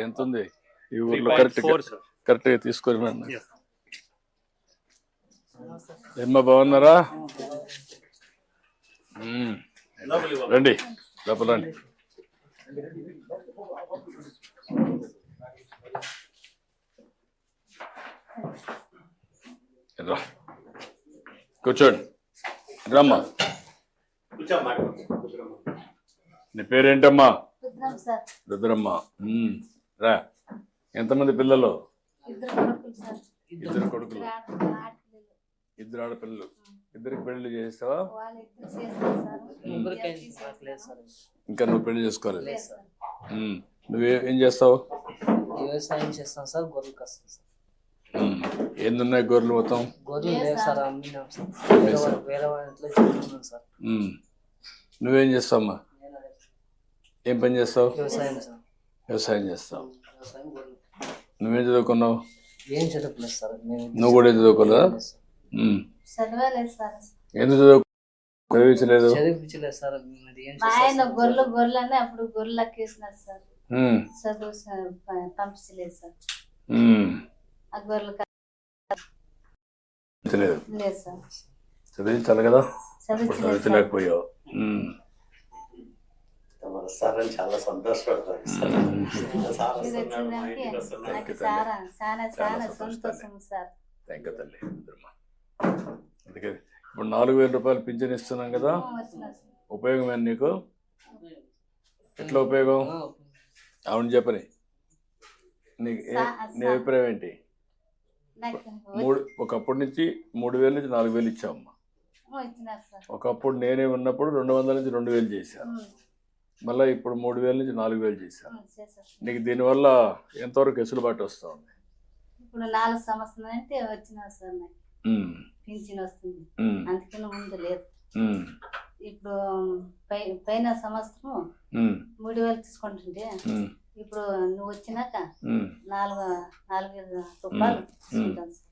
ఎంత ఉంది ఈ ఊర్లో? కరెక్ట్గా తీసుకొని ఏమ్మా బాగున్నారా? రండి లోపల రండి. కూర్చోండి రమ్మా. నీ పేరేంటమ్మా? రుద్రమ్మ. రా. ఎంతమంది పిల్లలు? ఇద్దరు కొడుకులు, ఇద్దరు ఆడపిల్లలు. ఇద్దరికి పెళ్లి చేస్తావా? ఇంకా నువ్వు పెళ్లి చేసుకోవాలి. నువ్వేం చేస్తావు? వ్యవసాయం చేస్తాం సార్. గొర్రెలు కాస్తాం సార్. ఎన్నున్నాయి గొర్రెలు మొత్తం? గొర్రెలు లేవు సార్, అమ్మినాం సార్. వేరే వాళ్ళ చెప్తున్నాం సార్. నువ్వేం చేస్తావమ్మా? ఏం పని చేస్తావు? వ్యవసాయం సార్. వ్యవసాయం చేస్తావు. నువ్వేం చదువుకున్నావు? ఏం చదువుకోలేదు సార్. నువ్వు కూడా ఏం చదువుకోలేదా? ఎందుకు చదివించలేదు? చదివించలేదు సార్. ఆయన గొర్రెలు అని అప్పుడు గొర్రెలు అక్కేసినారు సార్. చదువు పంపించలేదు సార్. ఆ గొర్రెలు లేదు సార్. చదివించాలి కదా, చదివించలేకపోయావు. సార్ చాలా సంతోషపడతాను. తల్లి. అందుకే ఇప్పుడు 4,000 రూపాయలు పింఛన్ ఇస్తున్నాం కదా, ఉపయోగం ఏంటి నీకు? ఎట్లా ఉపయోగం? అవును చెప్పని. నీ అభిప్రాయం ఏంటి? ఒకప్పటి నుంచి 3,000 నుంచి 4,000 ఇచ్చామమ్మా. ఒకప్పుడు నేనే ఉన్నప్పుడు 200 నుంచి 2,000 చేశాను. మళ్ళీ ఇప్పుడు 3,000 నుంచి 4,000 చేశాను. నీకు దీనివల్ల ఎంతవరకు వెసులుబాటు వస్తూ ఉంది? ఇప్పుడు 4 సంవత్సరాలు అంటే వచ్చినా సార్ నాకు పింఛన్ వస్తుంది. అందుకని ముందు లేదు. ఇప్పుడు పైన సంవత్సరం 3,000 తీసుకుంటుంటే ఇప్పుడు నువ్వు వచ్చినాక 4,000 రూపాయలు తీసుకుంటాను సార్.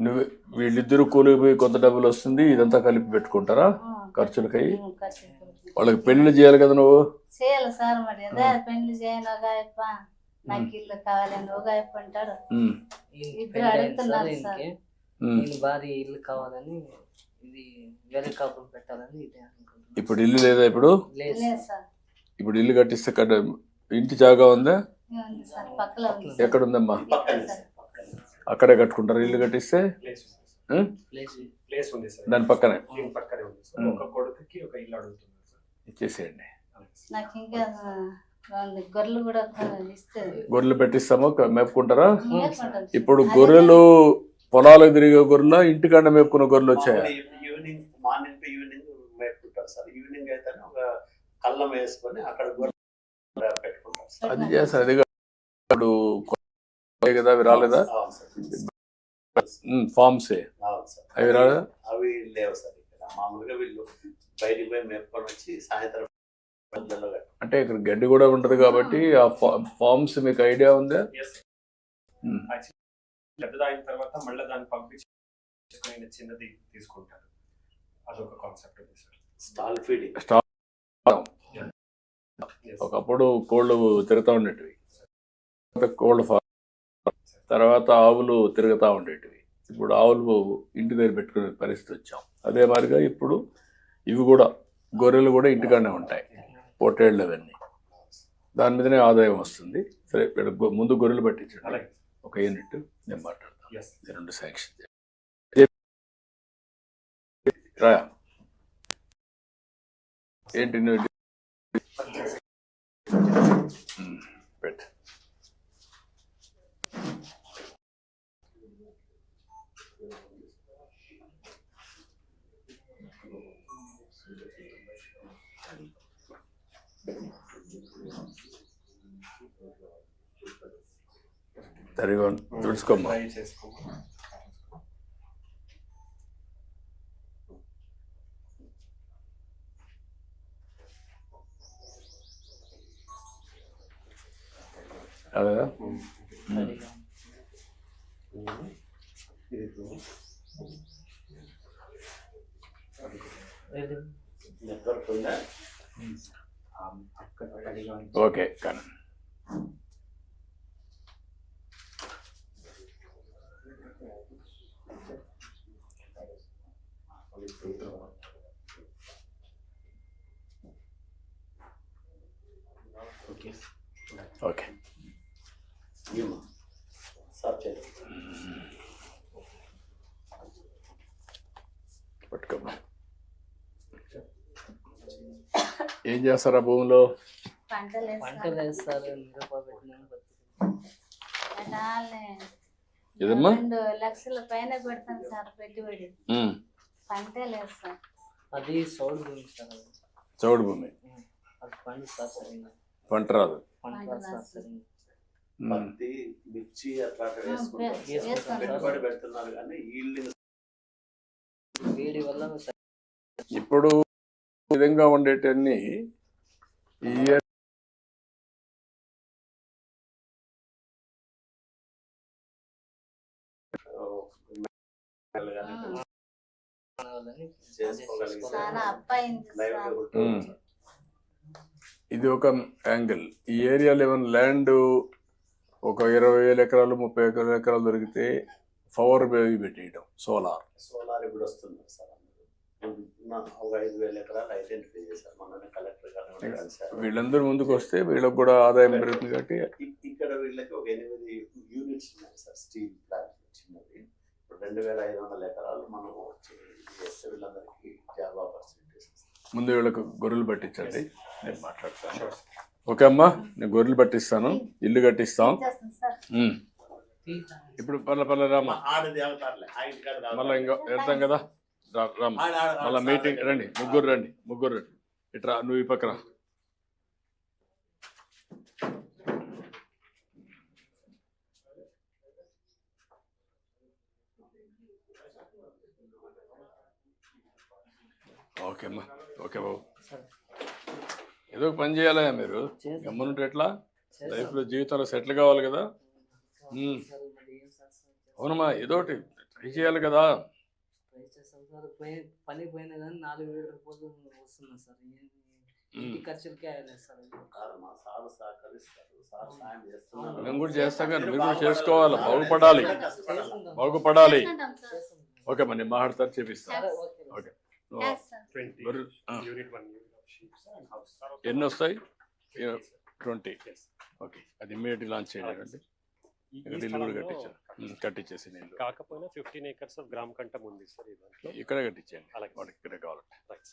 నువ్వు వీళ్ళిద్దరు కూలికి పోయి కొంత డబ్బులు వస్తుంది, ఇదంతా కలిపి పెట్టుకుంటారా ఖర్చులకై? వాళ్ళకి పెళ్లి చేయాలి కదా నువ్వు? చేయాలి సార్. మరి అదే పెళ్లి చేయను ఒగాయప్ప, నాకు ఇల్లు కావాలని ఒగాయప్ప అంటాడు. ఇద్దరు అడుగుతున్నారు సార్. భారీ ఇల్లు కావాలని, ఇది వేరే కాపులు పెట్టాలని ఇదే అనుకుంటున్నాను. ఇప్పుడు ఇల్లు లేదా? ఇప్పుడు లేదు సార్. ఇప్పుడు ఇల్లు కట్టిస్తే ఇంటి జాగా ఉందా? ఎక్కడ ఉందమ్మా? అక్కడే కట్టుకుంటారు ఇల్లు కట్టిస్తే? దాని పక్కనే ఇచ్చేసేయండి. గొర్రెలు పెట్టిస్తామో మేపుకుంటారా? ఇప్పుడు గొర్రెలు పొలాలకు తిరిగే గొర్రెల, ఇంటికాడ మేపుకున్న గొర్రెలు వచ్చాయా? ఈవినింగ్, మార్నింగ్ టు ఈవినింగ్ మేపుకుంటారు సార్. ఈవినింగ్ అయితే ఒక కళ్ళం వేసుకొని అక్కడ గొర్రెలు పెట్టుకుంటారు సార్. అది చేస్తారు. అది ఇప్పుడు కదా, అవి రాలేదా? ఫార్మ్స్ అవి రాలేదా? అవి లేవు సార్ ఇక్కడ. మామూలుగా వీళ్ళు బయటికి పోయి మేపుకొని వచ్చి సాయంత్రం అంటే ఇక్కడ గడ్డి కూడా ఉంటది కాబట్టి ఆ ఫార్మ్స్ మీకు ఐడియా ఉందా? పెద్దదైన తర్వాత మళ్ళీ దాన్ని పంపించి చిన్నది తీసుకుంటారు. అదొక కాన్సెప్ట్. Stall feeding. ఒకప్పుడు కోళ్ళు తిరుగుతూ ఉండేటివి, కోళ్ళ ఫార్మ్, తర్వాత ఆవులు తిరుగుతూ ఉండేటివి. ఇప్పుడు ఆవులు ఇంటి దగ్గర పెట్టుకునే పరిస్థితి వచ్చాం. అదే మాదిరిగా ఇప్పుడు ఇవి కూడా, గొర్రెలు కూడా ఇంటికాడనే ఉంటాయి, పొట్టేళ్ళు అవన్నీ. దాని మీదనే ఆదాయం వస్తుంది. సరే, ముందు గొర్రెలు పట్టించండి ఒక యూనిట్, నేను మాట్లాడతాను. 2 శాంక్షన్ రా. ఏంటి పెట్టు. సరిగా తుడుచుకోమ్మా. అదే నెట్వర్క్ ఉందా? అక్కడ అడిగా ఓకే కానీ ఓకే ఓకే సార్ చేయండి. పట్టుకోమ్మా. ఏం చేస్తారా భూమిలో? పంటలు పంటలు వేస్తాం వేస్తారు మిరప పెట్టినాం ఎడాల్ని ఏదమ్మా? 2 లక్షల పైన పెడతాం సార్ పెట్టుబడి. ఉమ్. పంటలు వేస్తాం. అది సౌడు భూమి సార్ అది. చౌడు భూమి అది పండిస్తారు సరిగ్గా పంట రాదు. పంట రాస్తారు సరిగ్గా. ఉమ్. పత్తి మిర్చి అట్లాంటివి వేసుకుంటారు. వేస్తాం సార్. పెట్టుబడి పెడుతున్నారు కానీ ఈల్డింగ్ వేడి వల్ల ఇప్పుడు ఈ విధంగా ఉండేటన్ని ఈ ఇయర్ వాళ్ళని చేసుకోగలిగితే చాలా అబ్బాయింది సార్. లైవ్లీహుడ్ ఉమ్. ఇది ఒక యాంగిల్. ఈ ఏరియాలో ఏమైనా ల్యాండ్ ఒక 20,000 ఎకరాలు 30 ఎకరాలు దొరికితే పవర్ బేవి పెట్టేయడం సోలార్. సోలార్ ఇప్పుడు వస్తుంది సార్. ఒక 5,000 ఎకరాలు ఐడెంటిఫై చేశారు మొన్న కలెక్టర్ గారు కలిశారు. వీళ్ళందరూ ముందుకు వస్తే వీళ్ళకి కూడా ఆదాయం పెరుగుతుంది కాబట్టి ఇక్కడ వీళ్ళకి ఒక 8 యూనిట్స్ ఉన్నాయి సార్ స్టీల్ ప్లాంట్ చిన్నది. ఇప్పుడు 2,500 ఎకరాలు మనం చేస్తే వీళ్ళందరికీ జాబ్ ఆపర్చునిటీస్. ముందు వీళ్ళకు గొర్రెలు పట్టించండి, నేను మాట్లాడతాను. ఓకే అమ్మా, నేను గొర్రెలు పట్టిస్తాను, ఇల్లు కట్టిస్తాం. చేస్తాం సార్. ఉమ్. ఇప్పుడు పల్ల రామా, ఆడది అవుతారులే ఆ ఇంటికాడ మళ్ళీ ఇంకా వెళ్తాం కదా, రామ్మా మళ్ళీ మీటింగ్ రండి, ముగ్గురు రండి. ఇట్రా, నువ్వు ఈ పక్కన. ఓకే అమ్మా, ఓకే బాబు. ఏదో ఒక పని చేయాలా మీరు, గమ్మునుంటే ఎట్లా? లైఫ్లో జీవితంలో సెటిల్ కావాలి కదా. అవునమ్మా, ఏదో ఒకటి ట్రై చేయాలి కదా. ట్రై చేస్తాం సార్. పని పోయినా కానీ 4,000 రూపాయలు వస్తుంది సార్. ఇంటి ఖర్చులకే అయ్యలేదు సార్. మా సార్ సహకరిస్తారు, సార్ సాయం చేస్తున్నారు. మేము కూడా చేస్తాం కానీ మీరు కూడా చేసుకోవాలి, బాగుపడాలి. బాగుపడాలి. చేసుకుంటాం సార్. ఓకే అమ్మా, నేను మాట్లాడతాను, చేపిస్తాను. ఓకే. Thanks sir. 20 గొర్రెలు, unit 1 unit of sheeps and house. ఎన్ని వస్తాయి? 20. ఓకే, అది ఇమ్మీడియట్ లాంచ్ చేయాలండి. ఇక్కడ ఇల్లు కూడా కట్టించాను, కట్టించేసి నేను కాకపోయినా 15 acres ఆఫ్ గ్రామ కంఠం ఉంది సార్ ఈ దాంట్లో. ఇక్కడే కట్టించాను, అలాగే. వాడికి ఇక్కడే కావాలంటే. రైట్.